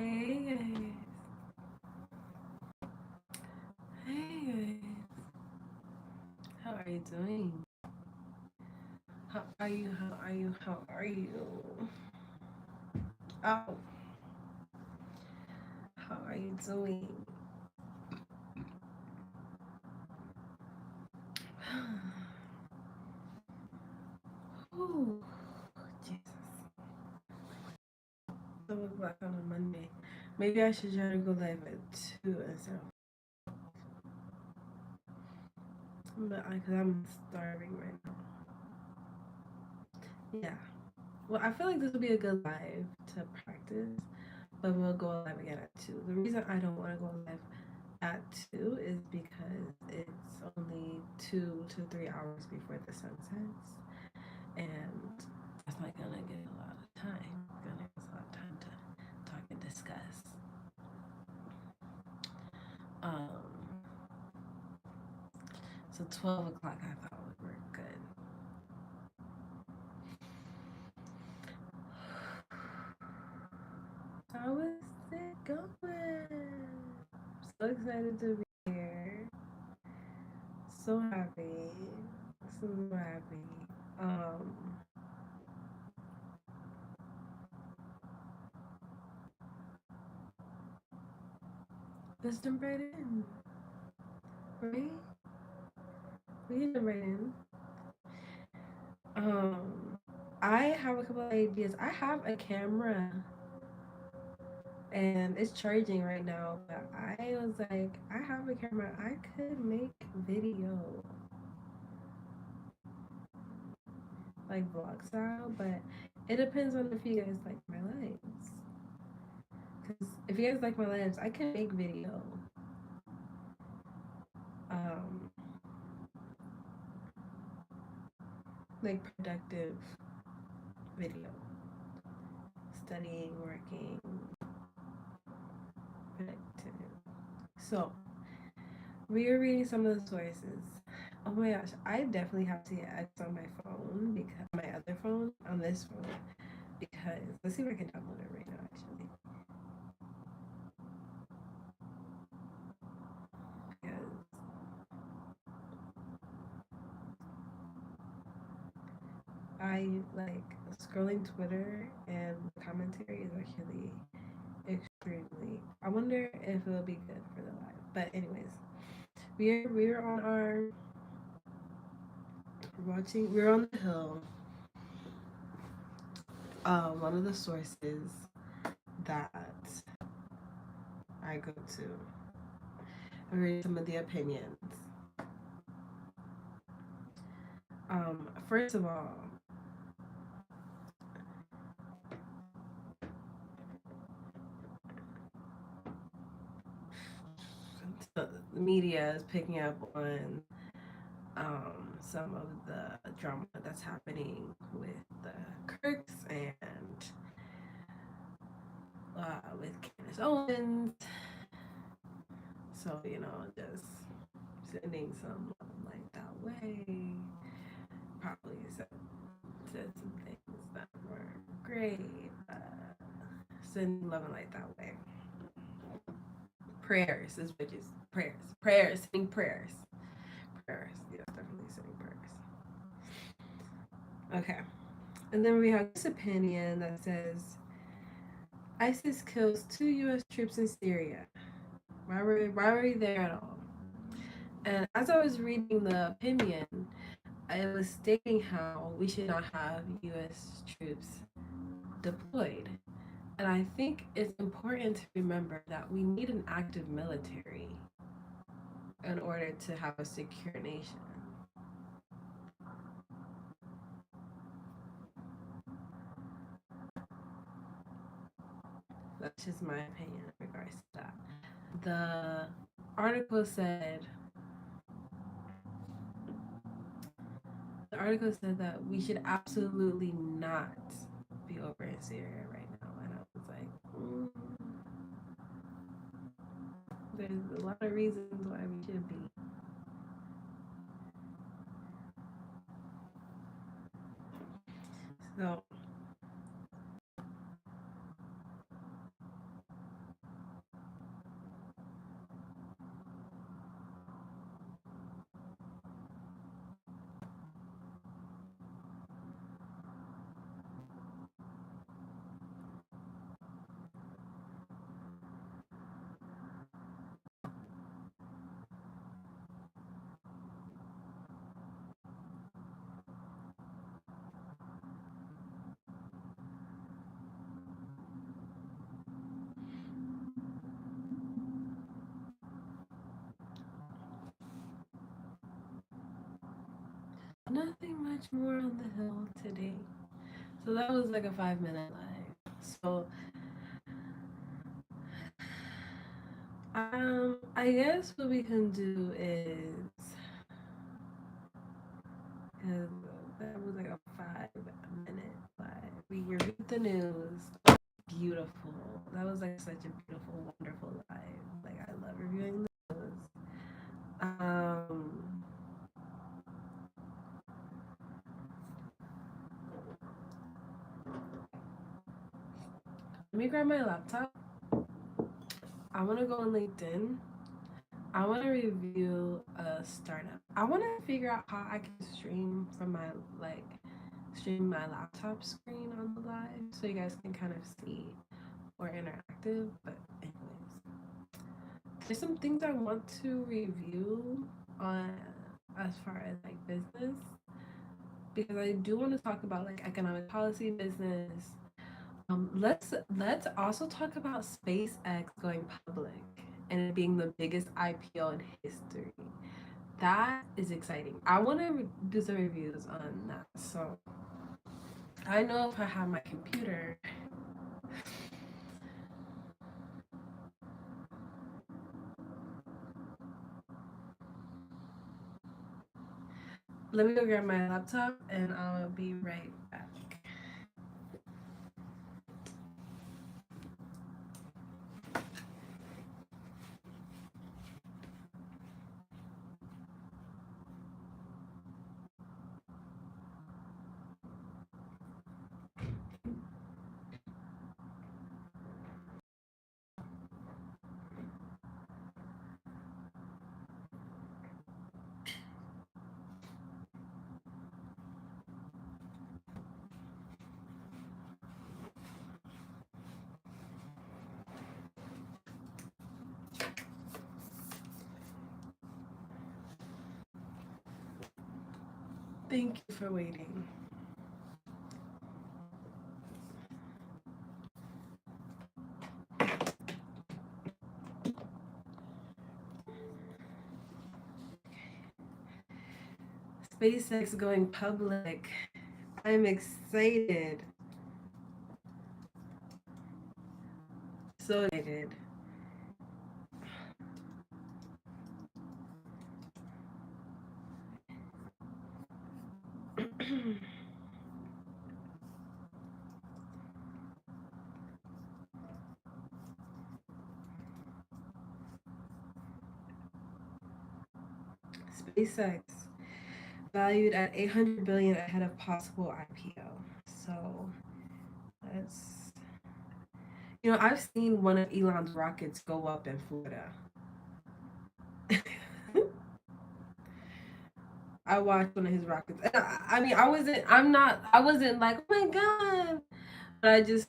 Hey guys. Hey guys. How are you doing? How are you? How are you? How are you? Oh, how are you doing? Ooh, Jesus. 7 o'clock on a Monday. Maybe I should try to go live at 2 instead of. Because I'm starving right now. Yeah. Well, I feel like this would be a good live to practice, but we'll go live again at 2. The reason I don't want to go live at 2 is because it's only 2 to 3 hours before the sun sets, and that's not gonna get a lot of time. It's gonna give us a lot of time to talk and discuss. Um, so 12 o'clock I thought would work good. How is it going? So excited to be here. So happy. So happy. Um, let's jump right in, right? We can jump right in. Um, I have a couple of ideas. I have a camera and it's charging right now, but I was like, I have a camera. I could make video, like vlog style, but it depends on if you guys like my lives. Because if you guys like my lives, I can make video. Um, like productive video, studying, working, productive. So we are reading some of the sources. Oh my gosh, I definitely have to get X on my phone because my other phone on this phone because let's see if I can download it right now actually. Because I like scrolling Twitter and commentary is actually extremely. I wonder if it'll be good for the live. But anyways, we're on our watching. We're on the hill. One of the sources that I go to. I read some of the opinions. First of all, the media is picking up on some of the drama that's happening with the Kirks and with Candace Owens. So, just sending some love like that way. Probably said some things that were great. Sending love and light that way. Prayers is which is prayers. Prayers, sending prayers. Prayers. Yes, definitely sending prayers. Okay. And then we have this opinion that says ISIS kills 2 U.S. troops in Syria. Why were we there at all? And as I was reading the opinion, it was stating how we should not have U.S. troops deployed. And I think it's important to remember that we need an active military in order to have a secure nation. That's just my opinion in regards to that. The article said the article said that we should absolutely not be over in Syria right now, and I was like, there's a lot of reasons why we should be. So Nothing much more on the hill today. So that was like a 5 minute live. So I guess what we can do is, because that was like a 5 minute live. We reviewed the news. Beautiful. That was like such a beautiful, wonderful live. Like I love reviewing the news. Um, Let me grab my laptop. I want to go on LinkedIn. I want to review a startup. I want to figure out how I can stream from my stream my laptop screen on the live so you guys can kind of see or interactive. But anyways, there's some things I want to review on as far as like business, because I do want to talk about like economic policy, business. Let's also talk about SpaceX going public and it being the biggest IPO in history. That is exciting. I want to do some reviews on that. So I know if I have my computer. Let me go grab my laptop and I'll be right back. Thank you for waiting. SpaceX going public. I'm excited. So excited. SpaceX valued at 800 billion ahead of possible IPO. So that's, I've seen one of Elon's rockets go up in Florida. I watched one of his rockets. And I mean, I wasn't like, oh my God. But I just,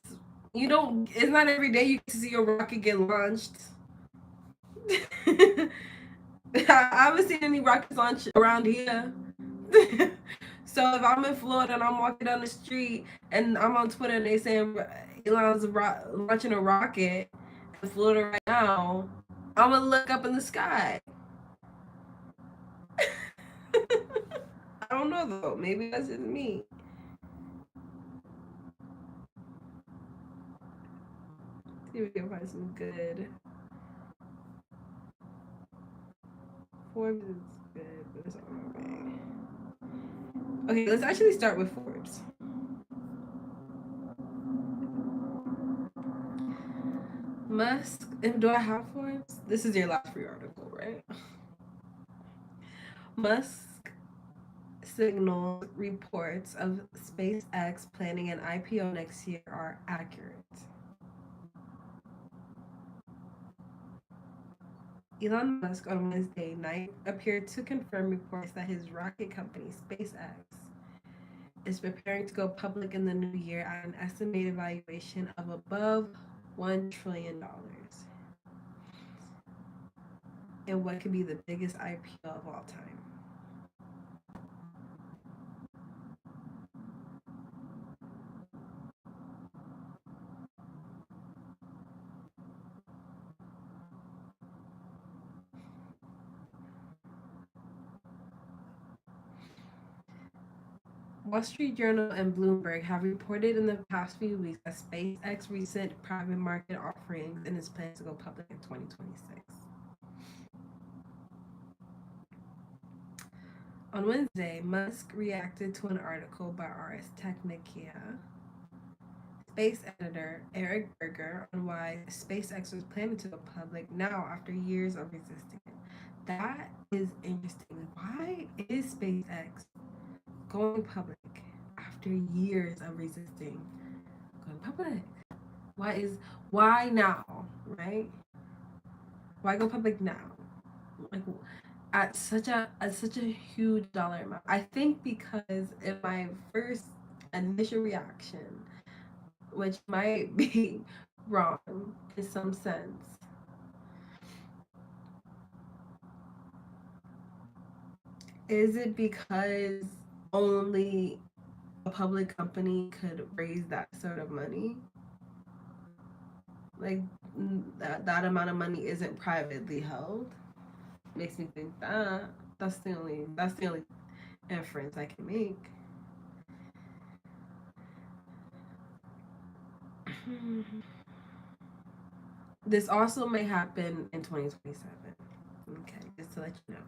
it's not every day you get to see a rocket get launched. I haven't seen any rockets launch around here. So if I'm in Florida and I'm walking down the street and I'm on Twitter and they saying Elon's launching a rocket in Florida right now, I'm gonna look up in the sky. I don't know though. Maybe that's just me. See if we can find some good. Forbes is good, but it's not my way. Okay, let's actually start with Forbes. Musk, do I have Forbes? This is your last free article, right? Musk signal reports of SpaceX planning an IPO next year are accurate. Elon Musk on Wednesday night appeared to confirm reports that his rocket company, SpaceX, is preparing to go public in the new year at an estimated valuation of above $1 trillion in what could be the biggest IPO of all time. Wall Street Journal and Bloomberg have reported in the past few weeks that SpaceX recent private market offerings and its plans to go public in 2026. On Wednesday, Musk reacted to an article by Ars Technica space editor Eric Berger on why SpaceX was planning to go public now after years of resisting it. That is interesting. Why is SpaceX going public after years of resisting going public? Why now, right? Why go public now? Like at such a huge dollar amount. I think because in my first initial reaction, which might be wrong in some sense, is it because only a public company could raise that sort of money? Like that amount of money isn't privately held? Makes me think that that's the only inference I can make. This also may happen in 2027. Okay, just to let you know.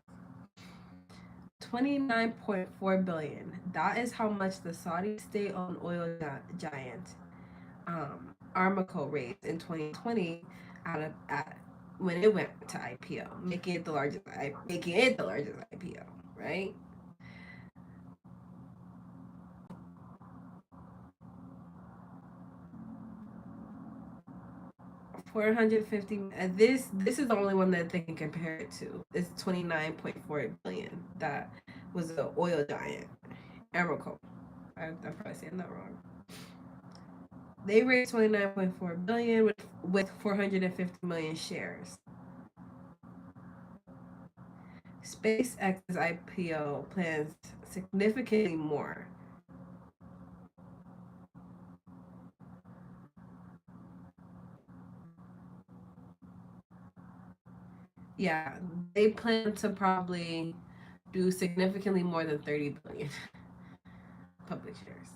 29.4 billion. That is how much the Saudi state-owned oil giant Armaco raised in 2020 at when it went to IPO, making it the largest IPO, right? 450. This is the only one that they can compare it to. It's 29.4 billion. That was the oil giant Aramco. I'm probably saying that wrong. They raised 29.4 billion with 450 million shares. SpaceX's IPO plans significantly more. Yeah, they plan to probably do significantly more than 30 billion public shares.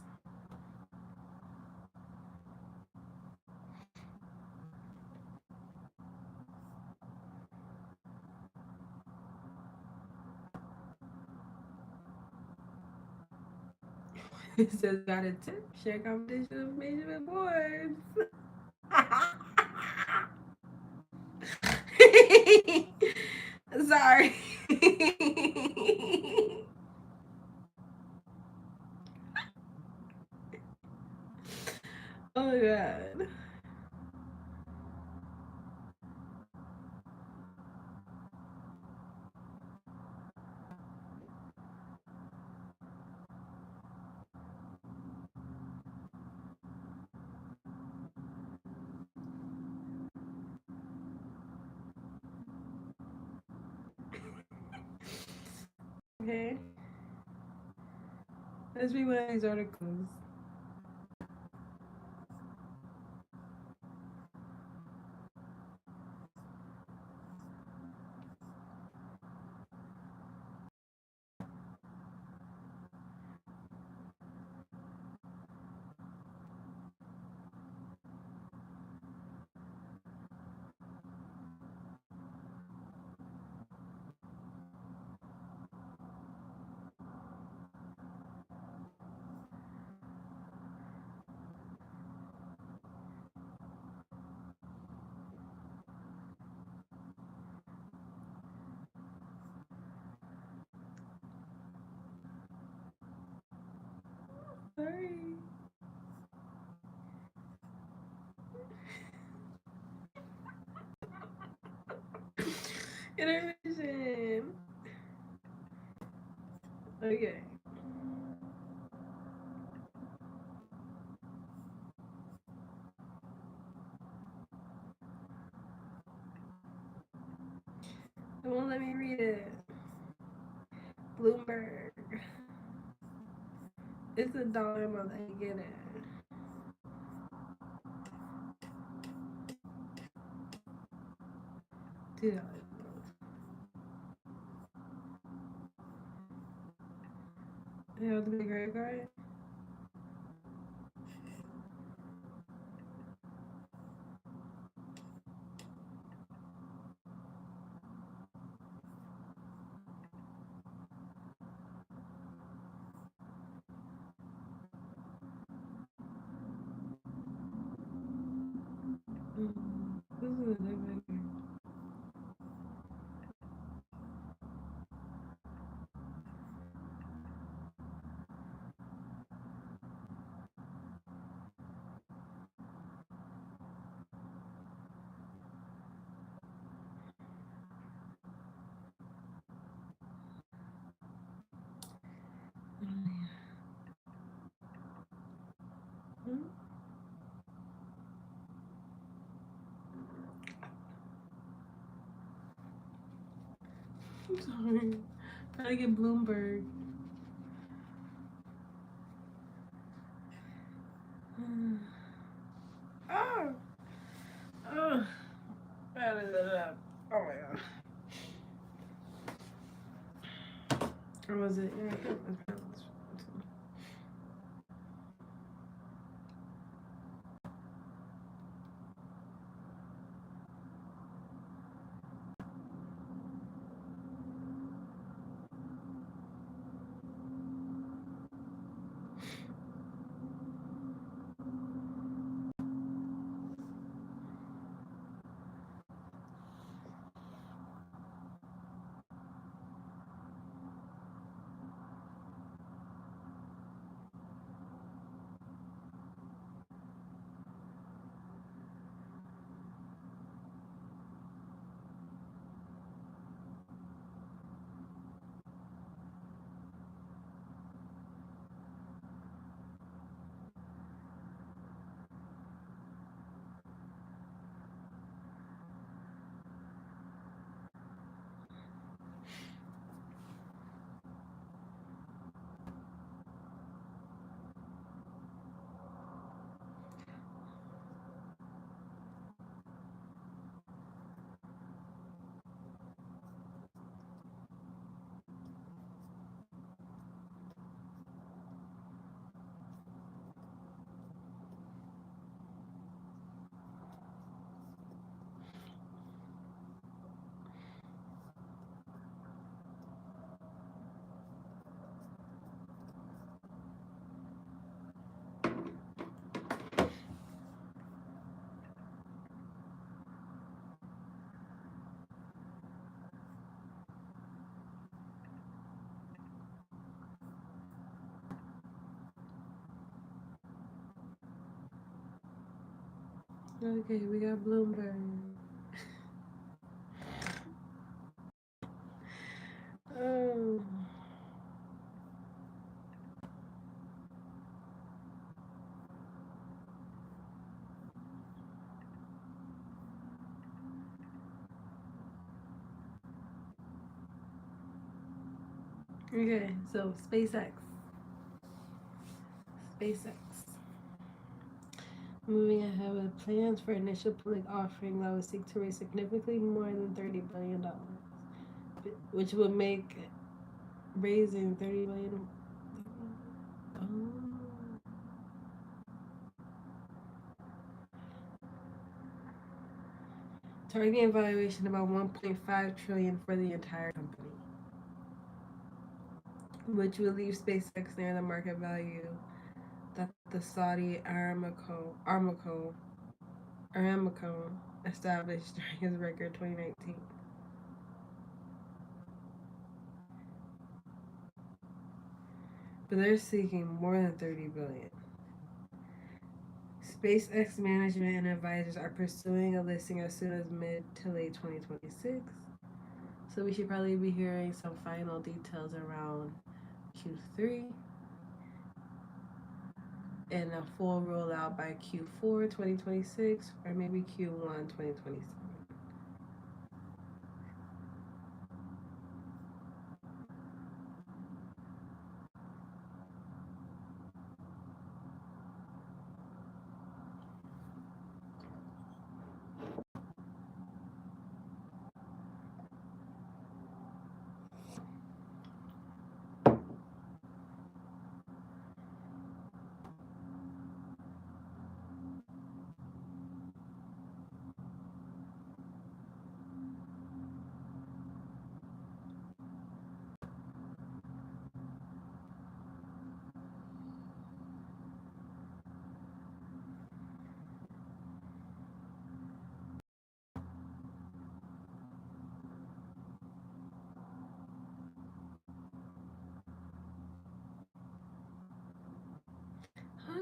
It says got a tip share competition of major boards. Sorry. Oh my god. Okay. Let's read one of these articles. Sorry. Intermission. Okay. It won't let me read it. Bloomberg. It's a dollar a month. I get it. $2 a month. have the big credit card? This is a different. I'm sorry. Trying to get Bloomberg. Oh. Oh. Oh my god. Or was it? Yeah, I can't remember. Okay, we got Bloomberg. Oh. Okay, so SpaceX. SpaceX. Moving ahead with plans for initial public offering that would seek to raise significantly more than $30 billion, which would make raising $30 billion. Oh. Targeting valuation about 1.5 trillion for the entire company, which would leave SpaceX near the market value that the Saudi Aramco established during his record 2019. But they're seeking more than 30 billion. SpaceX management and advisors are pursuing a listing as soon as mid to late 2026. So we should probably be hearing some final details around Q3 and a full rollout by Q4 2026 or maybe Q1 2027.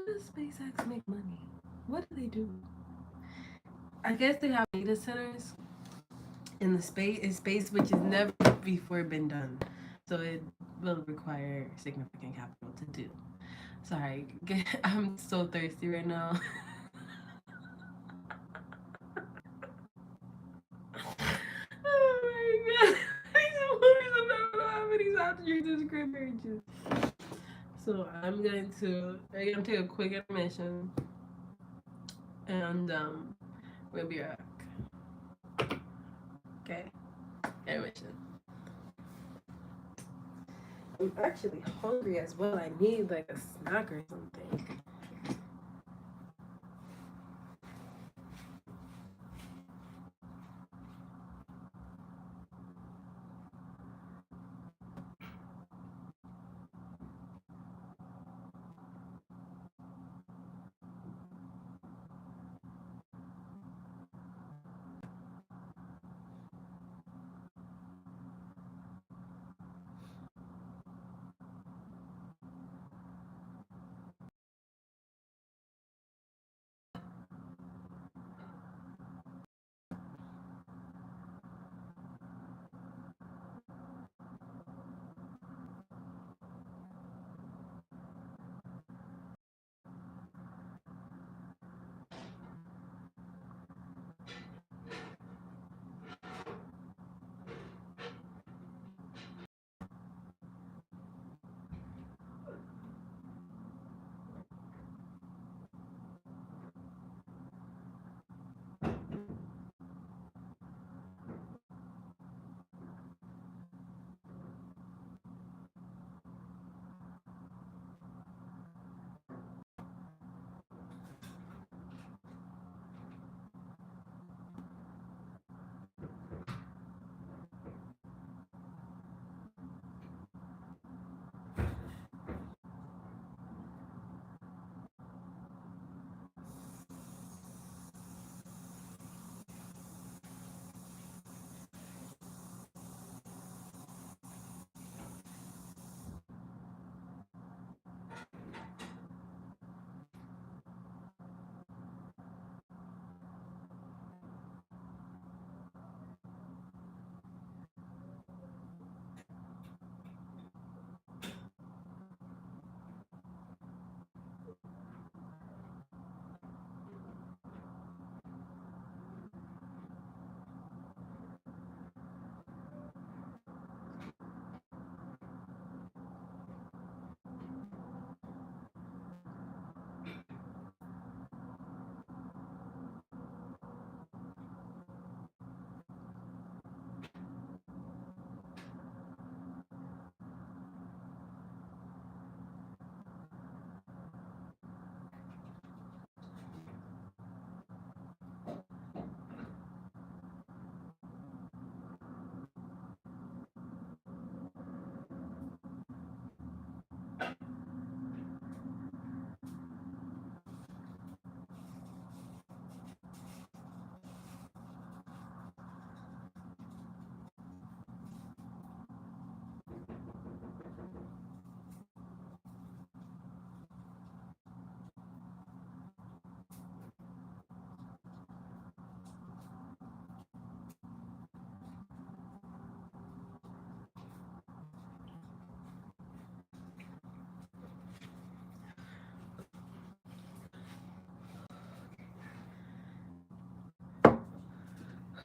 does SpaceX make money? What do they do? I guess they have data centers in space which has never before been done. So it will require significant capital to do. Sorry, I'm so thirsty right now. Oh my god. I'm not how many shots drink this cranberry juice. So I'm gonna take a quick intermission and we'll be right back. Okay. Intermission. I'm actually hungry as well. I need like a snack or something.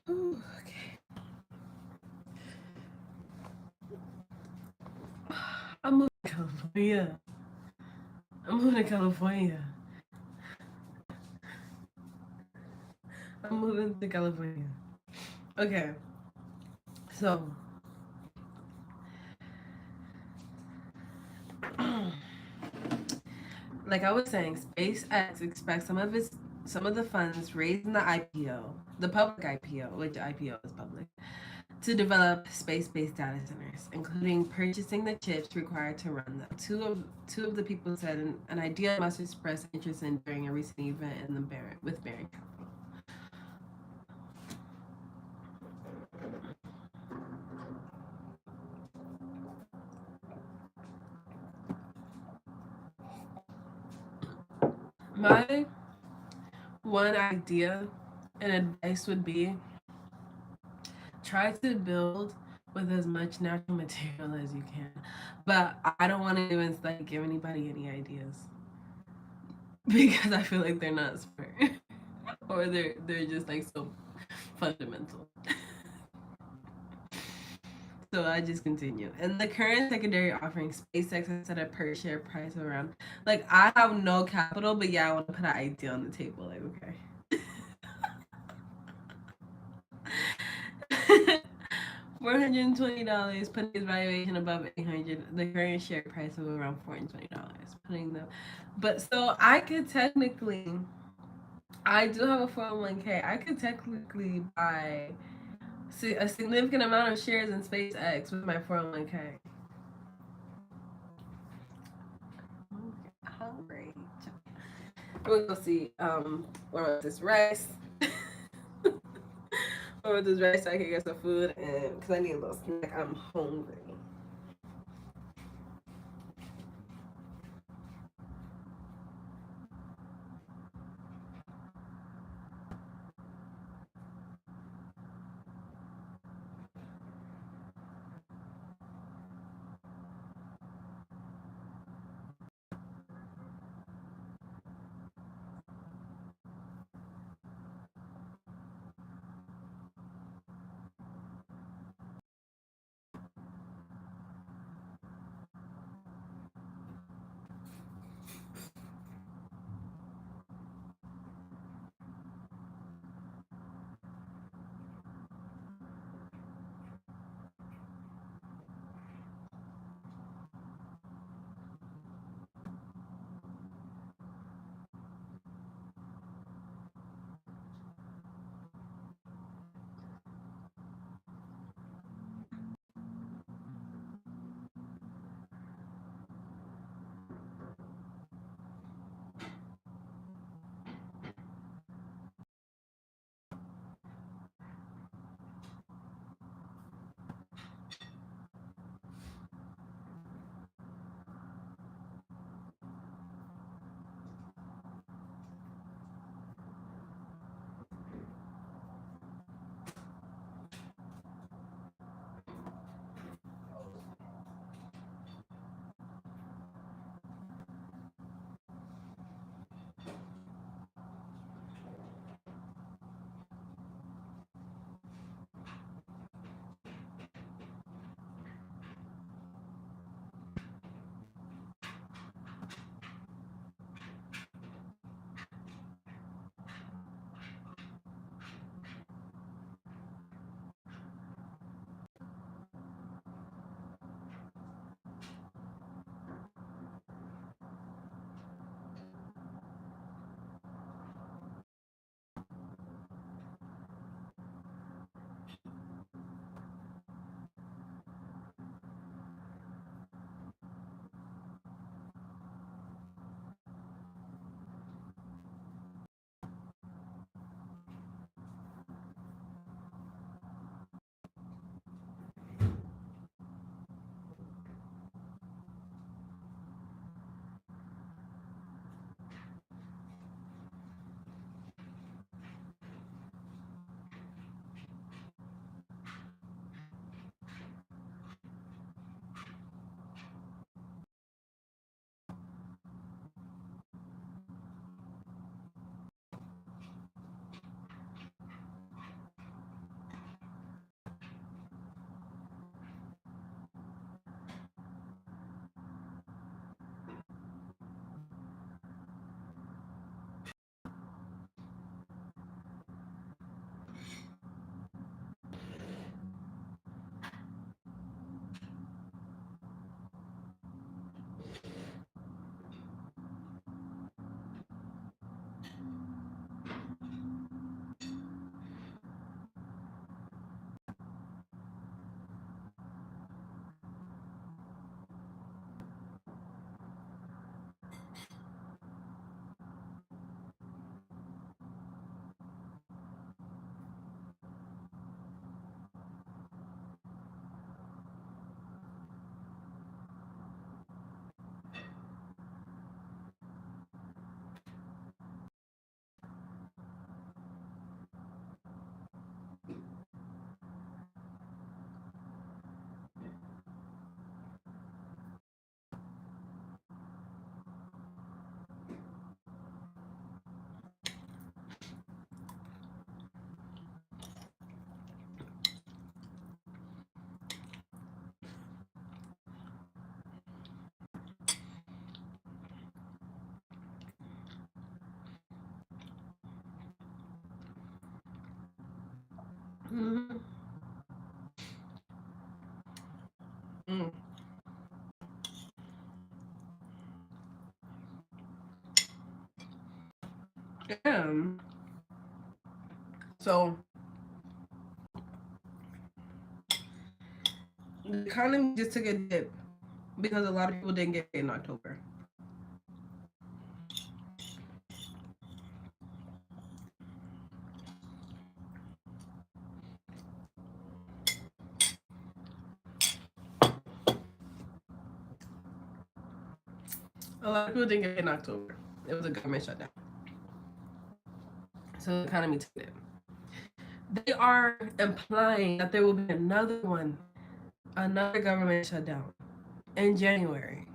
Ooh, okay. I'm moving to California. I'm moving to California. I'm moving to California. Okay. So like I was saying, SpaceX expects some of the funds raised in the IPO, the public IPO, which IPO is public, to develop space-based data centers, including purchasing the chips required to run them. Two of the people said an idea must express interest in during a recent event in the Barron Capital. My one idea and advice would be try to build with as much natural material as you can. But I don't want to even like give anybody any ideas because I feel like they're not smart or they're just like so fundamental. So I just continue. And the current secondary offering, SpaceX has set a per share price of around like I have no capital, but yeah, I want to put an idea on the table. Like okay. $420, putting its valuation above 800. The current share price of around $420, putting them. But so I could technically, I do have a 401k. I could technically buy a significant amount of shares in SpaceX with my 401k. Hungry. We'll go see. What was this rice? What was this rice? So I can get some food, and because I need a little snack. I'm hungry. Mm-hmm. Mm. Yeah. So the economy just took a dip because a lot of people didn't get paid in October. A lot of people didn't get paid in October. It was a government shutdown. So the economy took a dip. They are implying that there will be another one, another government shutdown in January.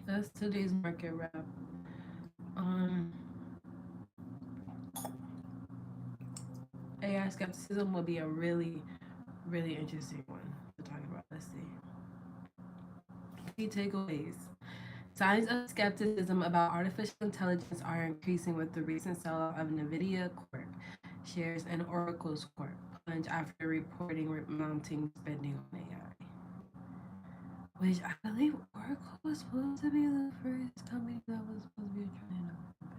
That's today's market wrap. Um, AI skepticism will be a really, really interesting one to talk about. Let's see. Key takeaways. Signs of skepticism about artificial intelligence are increasing with the recent sell-off of NVIDIA Corp shares and Oracle's Corp plunge after reporting mounting spending on AI. Which I believe Oracle was supposed to be the first company that was supposed to be trying to.